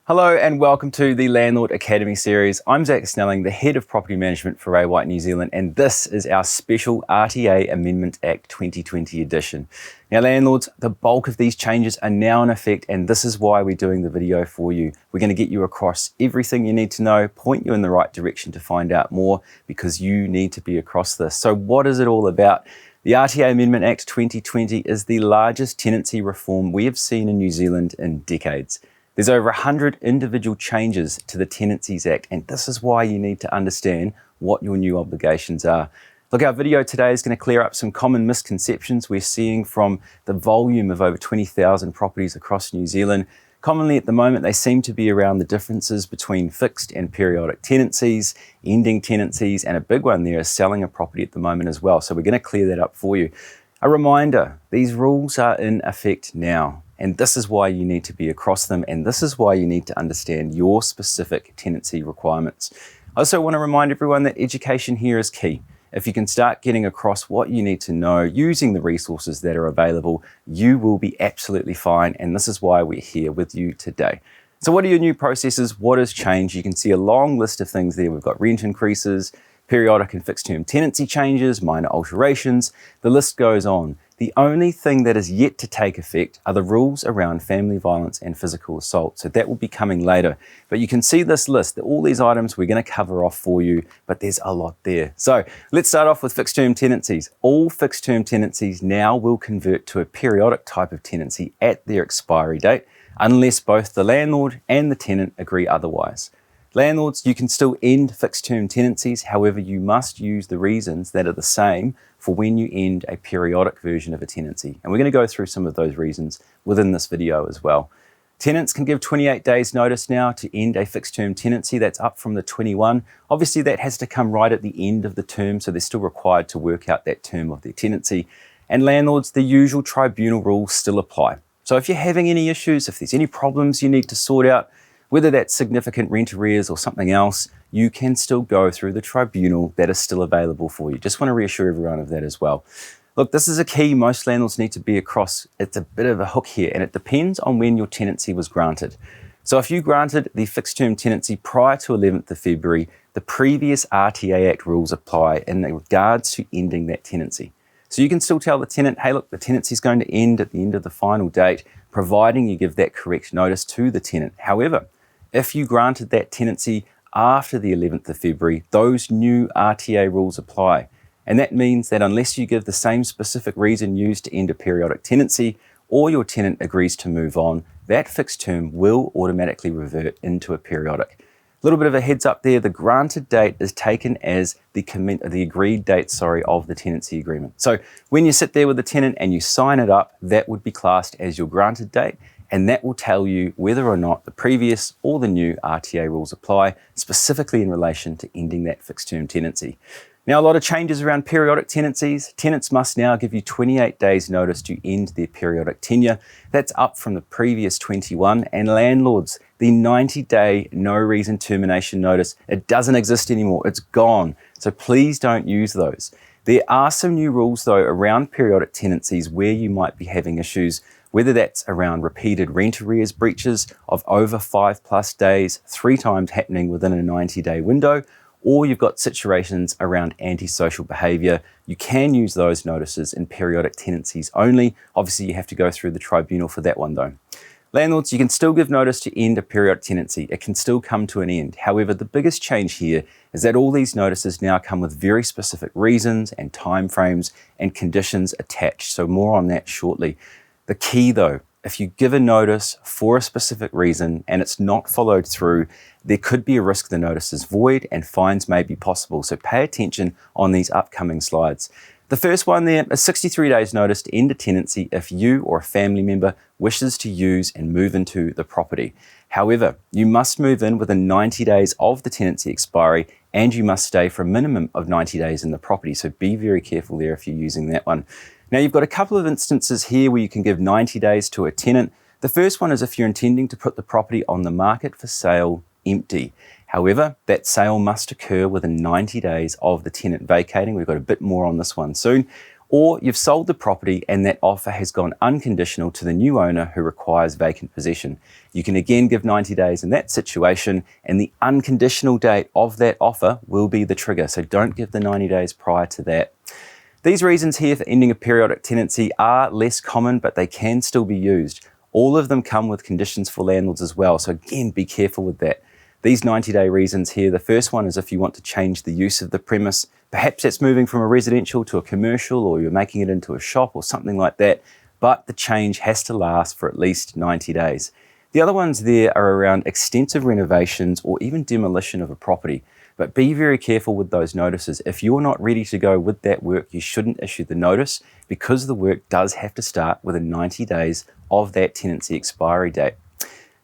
Hello and welcome to the Landlord Academy series. I'm Zach Snelling, the Head of Property Management for Ray White New Zealand, and this is our special RTA Amendment Act 2020 edition. Now landlords, the bulk of these changes are now in effect, and this is why we're doing the video for you. We're going to get you across everything you need to know, point you in the right direction to find out more, because you need to be across this. So what is it all about? The RTA Amendment Act 2020 is the largest tenancy reform we have seen in New Zealand in decades. There's over 100 individual changes to the Tenancies Act, and this is why you need to understand what your new obligations are. Look, our video today is going to clear up some common misconceptions we're seeing from the volume of over 20,000 properties across New Zealand. Commonly at the moment, they seem to be around the differences between fixed and periodic tenancies, ending tenancies, and a big one there is selling a property at the moment as well. So we're going to clear that up for you. A reminder, these rules are in effect now. And this is why you need to be across them, and this is why you need to understand your specific tenancy requirements. I also want to remind everyone that education here is key. If you can start getting across what you need to know using the resources that are available, you will be absolutely fine, and this is why we're here with you today. So what are your new processes? What has changed? You can see a long list of things there. We've got rent increases, periodic and fixed term tenancy changes, minor alterations, the list goes on. The only thing that is yet to take effect are the rules around family violence and physical assault. So that will be coming later. But you can see this list, all these items we're going to cover off for you, but there's a lot there. So let's start off with fixed term tenancies. All fixed term tenancies now will convert to a periodic type of tenancy at their expiry date, unless both the landlord and the tenant agree otherwise. Landlords, you can still end fixed term tenancies, however you must use the reasons that are the same for when you end a periodic version of a tenancy. And we're going to go through some of those reasons within this video as well. Tenants can give 28 days notice now to end a fixed term tenancy. That's up from the 21. Obviously that has to come right at the end of the term, so they're still required to work out that term of their tenancy. And landlords, the usual tribunal rules still apply. So if you're having any issues, if there's any problems you need to sort out, whether that's significant rent arrears or something else, you can still go through the tribunal that is still available for you. Just want to reassure everyone of that as well. Look, this is a key most landlords need to be across. It's a bit of a hook here, and it depends on when your tenancy was granted. So if you granted the fixed term tenancy prior to 11th of February, the previous RTA Act rules apply in regards to ending that tenancy. So you can still tell the tenant, hey look, the tenancy is going to end at the end of the final date, providing you give that correct notice to the tenant. However, if you granted that tenancy after the 11th of February, those new RTA rules apply. And that means that unless you give the same specific reason used to end a periodic tenancy, or your tenant agrees to move on, that fixed term will automatically revert into a periodic. A little bit of a heads up there, the granted date is taken as the agreed date, of the tenancy agreement. So when you sit there with the tenant and you sign it up, that would be classed as your granted date, and that will tell you whether or not the previous or the new RTA rules apply, specifically in relation to ending that fixed term tenancy. Now, a lot of changes around periodic tenancies. Tenants must now give you 28 days notice to end their periodic tenure. That's up from the previous 21. And landlords, the 90-day no reason termination notice, it doesn't exist anymore. It's gone. So please don't use those. There are some new rules though around periodic tenancies where you might be having issues, whether that's around repeated rent arrears breaches of over 5+ days, 3 times happening within a 90-day window, or you've got situations around antisocial behaviour. You can use those notices in periodic tenancies only. Obviously, you have to go through the tribunal for that one though. Landlords, you can still give notice to end a periodic tenancy. It can still come to an end. However, the biggest change here is that all these notices now come with very specific reasons and timeframes and conditions attached. So more on that shortly. The key though, if you give a notice for a specific reason and it's not followed through, there could be a risk the notice is void and fines may be possible. So pay attention on these upcoming slides. The first one there is 63 days notice to end a tenancy if you or a family member wishes to use and move into the property. However, you must move in within 90 days of the tenancy expiry, and you must stay for a minimum of 90 days in the property. So be very careful there if you're using that one. Now you've got a couple of instances here where you can give 90 days to a tenant. The first one is if you're intending to put the property on the market for sale empty. However, that sale must occur within 90 days of the tenant vacating. We've got a bit more on this one soon. or you've sold the property and that offer has gone unconditional to the new owner who requires vacant possession. You can again give 90 days in that situation, and the unconditional date of that offer will be the trigger, so don't give the 90 days prior to that. These reasons here for ending a periodic tenancy are less common, but they can still be used. All of them come with conditions for landlords as well, so again, be careful with that. These 90-day reasons here, the first one is if you want to change the use of the premise. Perhaps it's moving from a residential to a commercial, or you're making it into a shop or something like that, but the change has to last for at least 90 days. The other ones there are around extensive renovations or even demolition of a property. But be very careful with those notices. If you're not ready to go with that work, you shouldn't issue the notice, because the work does have to start within 90 days of that tenancy expiry date.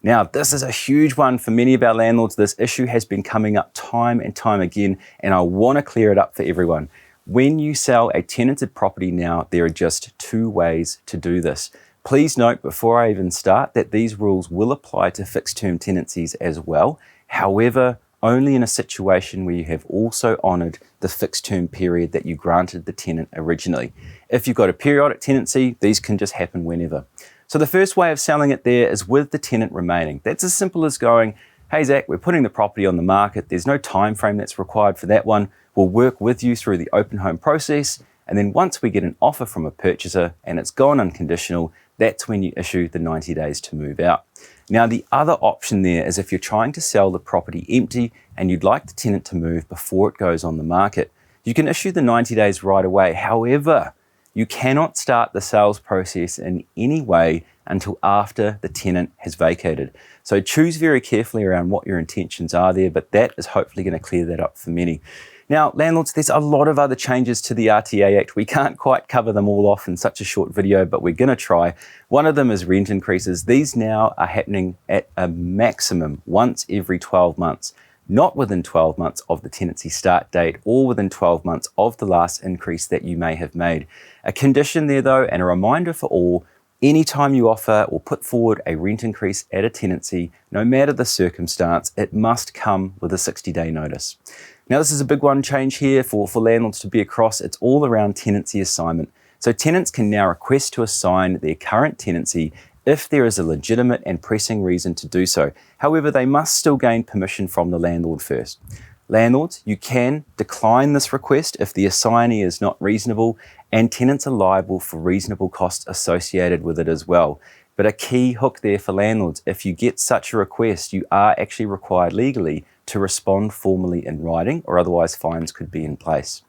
Now, this is a huge one for many of our landlords. This issue has been coming up time and time again, and I want to clear it up for everyone. When you sell a tenanted property now, there are just two ways to do this. Please note before I even start that these rules will apply to fixed term tenancies as well. However, only in a situation where you have also honoured the fixed term period that you granted the tenant originally. If you've got a periodic tenancy, these can just happen whenever. So the first way of selling it there is with the tenant remaining. That's as simple as going, hey Zach, we're putting the property on the market. There's no time frame that's required for that one. We'll work with you through the open home process. And then once we get an offer from a purchaser and it's gone unconditional, that's when you issue the 90 days to move out. Now, the other option there is if you're trying to sell the property empty and you'd like the tenant to move before it goes on the market, you can issue the 90 days right away. However, you cannot start the sales process in any way until after the tenant has vacated. So choose very carefully around what your intentions are there, but that is hopefully going to clear that up for many. Now, landlords, there's a lot of other changes to the RTA Act. We can't quite cover them all off in such a short video, but we're going to try. One of them is rent increases. These now are happening at a maximum once every 12 months. Not within 12 months of the tenancy start date or within 12 months of the last increase that you may have made. A condition there though, and a reminder for all, anytime you offer or put forward a rent increase at a tenancy, no matter the circumstance, it must come with a 60-day notice. Now this is a big one change here for landlords to be across. It's all around tenancy assignment. So tenants can now request to assign their current tenancy if there is a legitimate and pressing reason to do so. However, they must still gain permission from the landlord first. Landlords, you can decline this request if the assignee is not reasonable, and tenants are liable for reasonable costs associated with it as well. But a key hook there for landlords, if you get such a request, you are actually required legally to respond formally in writing, or otherwise fines could be in place.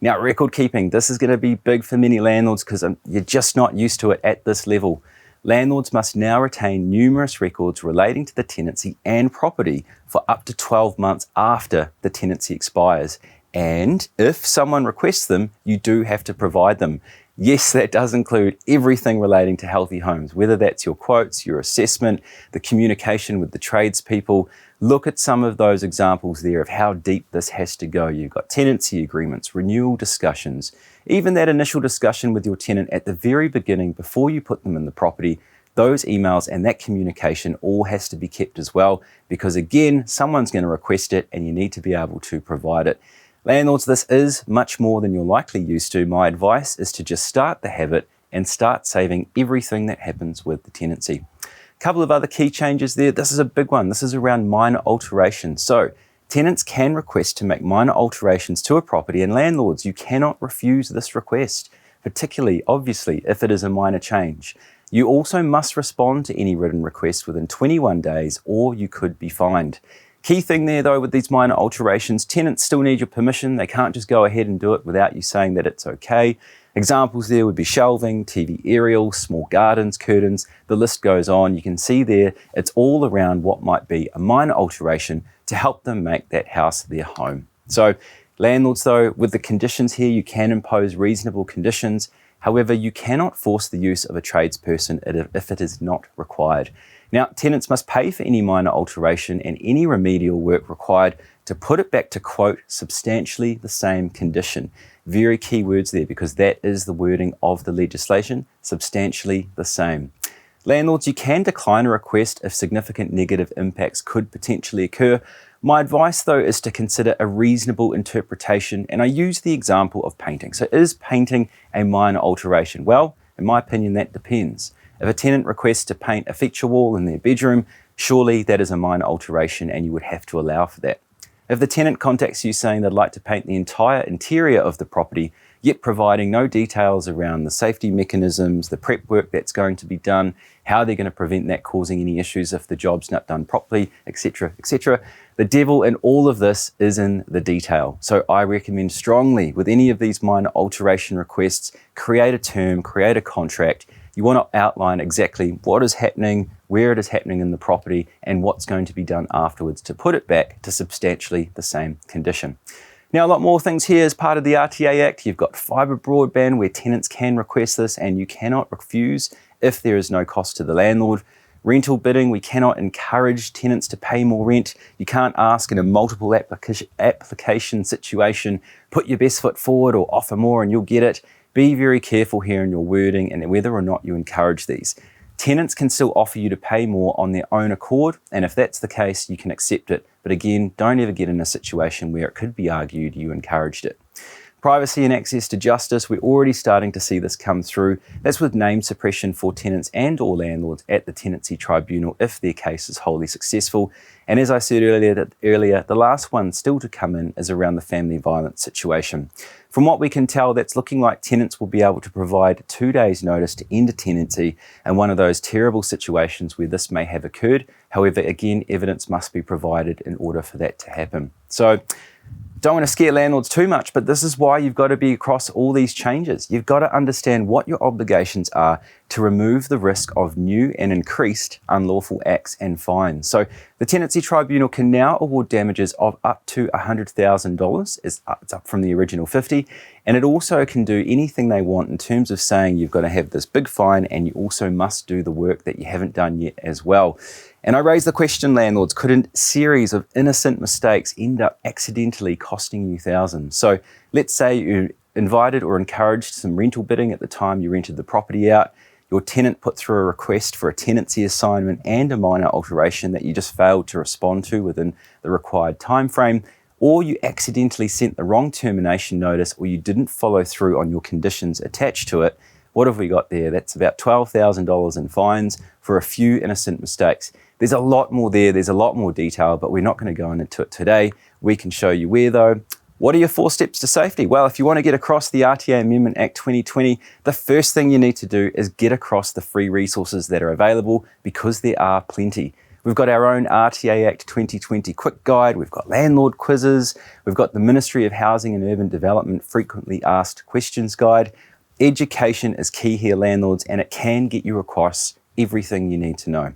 Now, record keeping, this is going to be big for many landlords because you're just not used to it at this level. Landlords must now retain numerous records relating to the tenancy and property for up to 12 months after the tenancy expires. And if someone requests them, you do have to provide them. Yes, that does include everything relating to healthy homes, whether that's your quotes, your assessment, the communication with the tradespeople. Look at some of those examples there of how deep this has to go. You've got tenancy agreements, renewal discussions, even that initial discussion with your tenant at the very beginning before you put them in the property. Those emails and that communication all has to be kept as well, because again, someone's going to request it and you need to be able to provide it. Landlords, this is much more than you're likely used to. My advice is to just start the habit and start saving everything that happens with the tenancy. A couple of other key changes there. This is a big one. This is around minor alterations. So tenants can request to make minor alterations to a property, and landlords, you cannot refuse this request, particularly, obviously, if it is a minor change. You also must respond to any written request within 21 days, or you could be fined. Key thing there though with these minor alterations, tenants still need your permission. They can't just go ahead and do it without you saying that it's okay. Examples there would be shelving, TV aerials, small gardens, curtains, the list goes on. You can see there it's all around what might be a minor alteration to help them make that house their home. So landlords though, with the conditions here, you can impose reasonable conditions. However, you cannot force the use of a tradesperson if it is not required. Now, tenants must pay for any minor alteration and any remedial work required to put it back to, quote, substantially the same condition. Very key words there, because that is the wording of the legislation, substantially the same. Landlords, you can decline a request if significant negative impacts could potentially occur. My advice though is to consider a reasonable interpretation, and I use the example of painting. So is painting a minor alteration? Well, in my opinion, that depends. If a tenant requests to paint a feature wall in their bedroom, surely that is a minor alteration and you would have to allow for that. If the tenant contacts you saying they'd like to paint the entire interior of the property, yet providing no details around the safety mechanisms, the prep work that's going to be done, how they're going to prevent that causing any issues if the job's not done properly, etc., etc. The devil in all of this is in the detail. So I recommend strongly with any of these minor alteration requests, create a term, create a contract. You want to outline exactly what is happening, where it is happening in the property, and what's going to be done afterwards to put it back to substantially the same condition. Now, a lot more things here as part of the RTA Act. You've got fibre broadband where tenants can request this and you cannot refuse if there is no cost to the landlord. Rental bidding, we cannot encourage tenants to pay more rent. You can't ask in a multiple application situation, put your best foot forward or offer more and you'll get it. Be very careful here in your wording and whether or not you encourage these. Tenants can still offer you to pay more on their own accord, and if that's the case, you can accept it. But again, don't ever get in a situation where it could be argued you encouraged it. Privacy and access to justice, we're already starting to see this come through. That's with name suppression for tenants and or landlords at the Tenancy Tribunal if their case is wholly successful. And as I said earlier, the last one still to come in is around the family violence situation. From what we can tell, that's looking like tenants will be able to provide 2 days notice to end a tenancy in one of those terrible situations where this may have occurred. However, again, evidence must be provided in order for that to happen. So, don't want to scare landlords too much, but this is why you've got to be across all these changes. You've got to understand what your obligations are to remove the risk of new and increased unlawful acts and fines. So the Tenancy Tribunal can now award damages of up to $100,000. It's up from the original 50. And it also can do anything they want in terms of saying you've got to have this big fine and you also must do the work that you haven't done yet as well. And I raise the question, landlords, could a series of innocent mistakes end up accidentally costing you thousands? So let's say you invited or encouraged some rental bidding at the time you rented the property out. Your tenant put through a request for a tenancy assignment and a minor alteration that you just failed to respond to within the required time frame, or you accidentally sent the wrong termination notice, or you didn't follow through on your conditions attached to it. What have we got there? That's about $12,000 in fines for a few innocent mistakes. There's a lot more there, there's a lot more detail, but we're not going to go into it today. We can show you where though. What are your 4 steps to safety? Well, if you want to get across the RTA Amendment Act 2020, the first thing you need to do is get across the free resources that are available, because there are plenty. We've got our own RTA Act 2020 quick guide, we've got landlord quizzes, we've got the Ministry of Housing and Urban Development frequently asked questions guide. Education is key here, landlords, and it can get you across everything you need to know.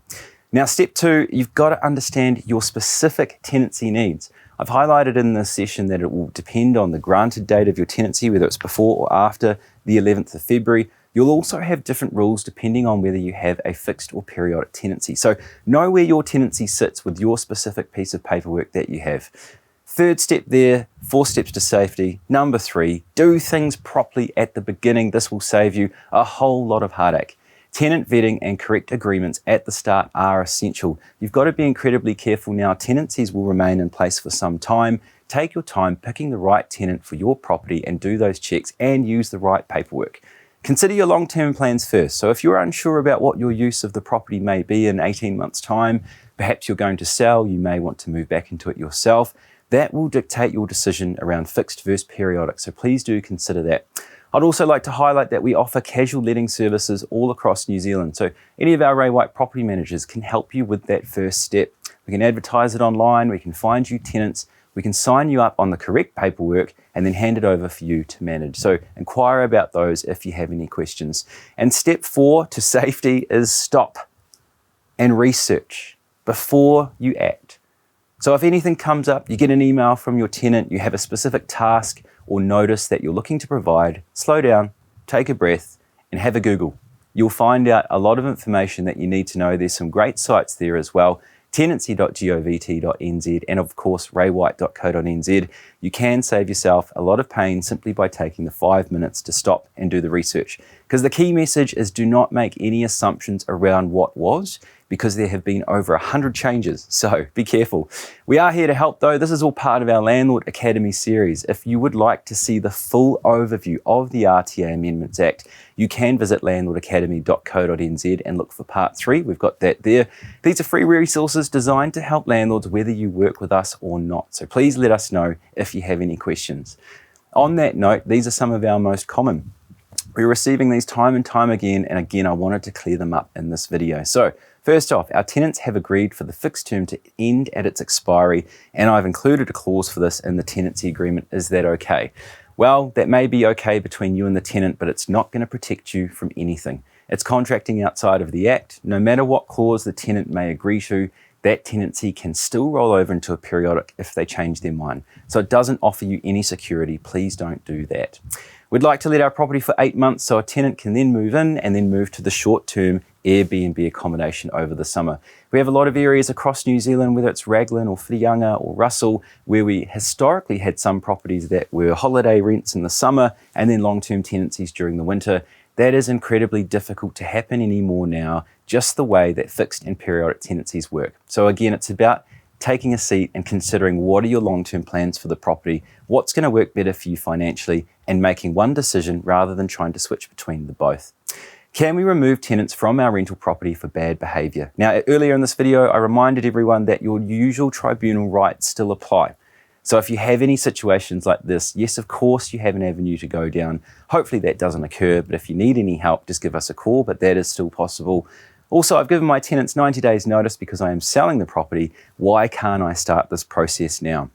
Now, step 2, you've got to understand your specific tenancy needs. I've highlighted in this session that it will depend on the granted date of your tenancy, whether it's before or after the 11th of February. You'll also have different rules depending on whether you have a fixed or periodic tenancy. So know where your tenancy sits with your specific piece of paperwork that you have. 3rd step there, 4 steps to safety. Number 3, do things properly at the beginning. This will save you a whole lot of heartache. Tenant vetting and correct agreements at the start are essential. You've got to be incredibly careful now. Tenancies will remain in place for some time. Take your time picking the right tenant for your property and do those checks and use the right paperwork. Consider your long-term plans first. So if you're unsure about what your use of the property may be in 18 months' time, perhaps you're going to sell, you may want to move back into it yourself, that will dictate your decision around fixed versus periodic. So please do consider that. I'd also like to highlight that we offer casual letting services all across New Zealand. So any of our Ray White property managers can help you with that first step. We can advertise it online, we can find you tenants, we can sign you up on the correct paperwork and then hand it over for you to manage. So inquire about those if you have any questions. And step 4 to safety is stop and research before you act. So if anything comes up, you get an email from your tenant, you have a specific task or notice that you're looking to provide, slow down, take a breath and have a Google. You'll find out a lot of information that you need to know. There's some great sites there as well. Tenancy.govt.nz and of course raywhite.co.nz. You can save yourself a lot of pain simply by taking the 5 minutes to stop and do the research. Because the key message is do not make any assumptions around what was. because there have been over 100 changes, so be careful. We are here to help though. This is all part of our Landlord Academy series. If you would like to see the full overview of the RTA Amendments Act, you can visit landlordacademy.co.nz and look for part 3. We've got that there. These are free resources designed to help landlords whether you work with us or not. So please let us know if you have any questions. On that note, these are some of our most common. We're receiving these time and time again, and again, I wanted to clear them up in this video. So first off, our tenants have agreed for the fixed term to end at its expiry, and I've included a clause for this in the tenancy agreement. Is that okay? Well, that may be okay between you and the tenant, but it's not going to protect you from anything. It's contracting outside of the Act. No matter what clause the tenant may agree to, that tenancy can still roll over into a periodic if they change their mind. So it doesn't offer you any security. Please don't do that. We'd like to let our property for 8 months so a tenant can then move in and then move to the short-term Airbnb accommodation over the summer. We have a lot of areas across New Zealand, whether it's Raglan or Whirianga or Russell, where we historically had some properties that were holiday rents in the summer and then long-term tenancies during the winter. That is incredibly difficult to happen anymore now, just the way that fixed and periodic tenancies work. So again, it's about taking a seat and considering what are your long-term plans for the property, what's going to work better for you financially, and making one decision rather than trying to switch between the both. Can we remove tenants from our rental property for bad behaviour? Now, earlier in this video, I reminded everyone that your usual tribunal rights still apply. So if you have any situations like this, yes, of course, you have an avenue to go down. Hopefully that doesn't occur, but if you need any help, just give us a call, but that is still possible. Also, I've given my tenants 90 days notice because I am selling the property. Why can't I start this process now?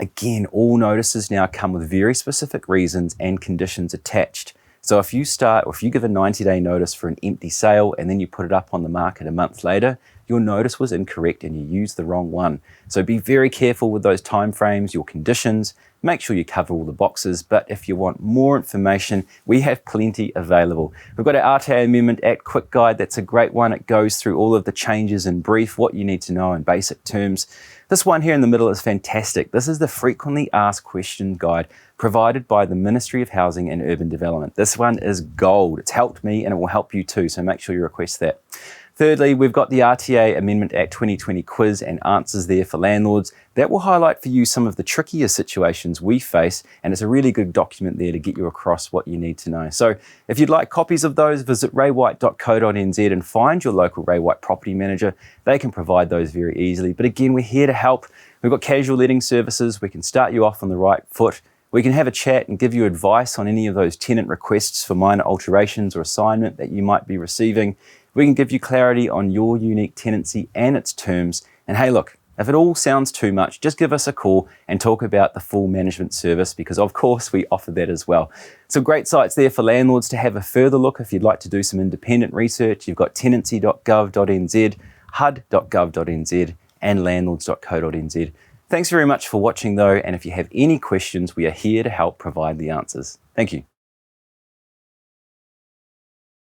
Again, all notices now come with very specific reasons and conditions attached. So if you give a 90-day notice for an empty sale and then you put it up on the market a month later, your notice was incorrect and you used the wrong one. So be very careful with those timeframes, your conditions. Make sure you cover all the boxes, but if you want more information, we have plenty available. We've got our RTA Amendment Act quick guide. That's a great one. It goes through all of the changes in brief, what you need to know in basic terms. This one here in the middle is fantastic. This is the frequently asked questions guide provided by the Ministry of Housing and Urban Development. This one is gold. It's helped me and it will help you too, so make sure you request that. Thirdly, we've got the RTA Amendment Act 2020 quiz and answers there for landlords. That will highlight for you some of the trickier situations we face, and it's a really good document there to get you across what you need to know. So if you'd like copies of those, visit raywhite.co.nz and find your local Ray White property manager. They can provide those very easily. But again, we're here to help. We've got casual letting services. We can start you off on the right foot. We can have a chat and give you advice on any of those tenant requests for minor alterations or assignment that you might be receiving. We can give you clarity on your unique tenancy and its terms. And hey, look, if it all sounds too much, just give us a call and talk about the full management service, because of course we offer that as well. So great sites there for landlords to have a further look if you'd like to do some independent research. You've got tenancy.gov.nz, hud.gov.nz, and landlords.co.nz. Thanks very much for watching though, and if you have any questions, we are here to help provide the answers. Thank you.